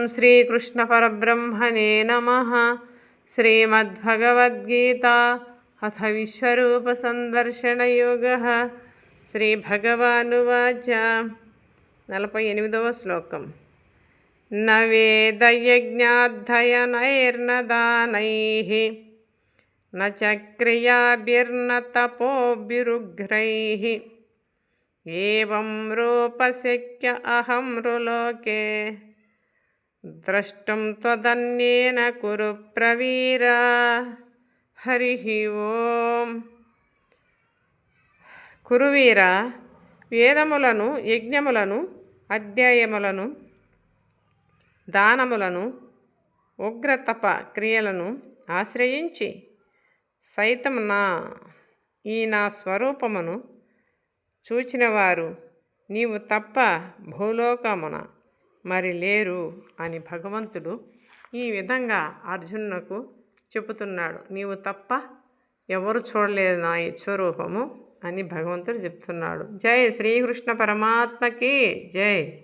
श्रीकृष्णपरब्रह्मणे नमः। श्रीमद्भगवद्गीता अथ विश्वरूपसन्दर्शनयोगः। श्रीभगवानुवाच 48వ శ్లోకం। न वेदयज्ञाध्ययनैर्न दानैः न च क्रियाभिर्न तपोभिरुग्रैः एवं रूपशक्य अहं नृलोके द्रष्टुं त्वदन्येन कुरु प्रवीरा। हरिः ఓం। కురువీరా, వేదములను, యజ్ఞములను, అధ్యాయములను, దానములను, ఉగ్రతప క్రియలను ఆశ్రయించి సైతం నా స్వరూపమును చూచినవారు నీవు తప్ప భూలోకమున మరి లేరు అని భగవంతుడు ఈ విధంగా అర్జునునకు చెబుతున్నాడు. నీవు తప్ప ఎవరు చూడలేదు నా స్వరూపము అని భగవంతుడు చెప్తున్నాడు. జై శ్రీకృష్ణ పరమాత్మకి జై.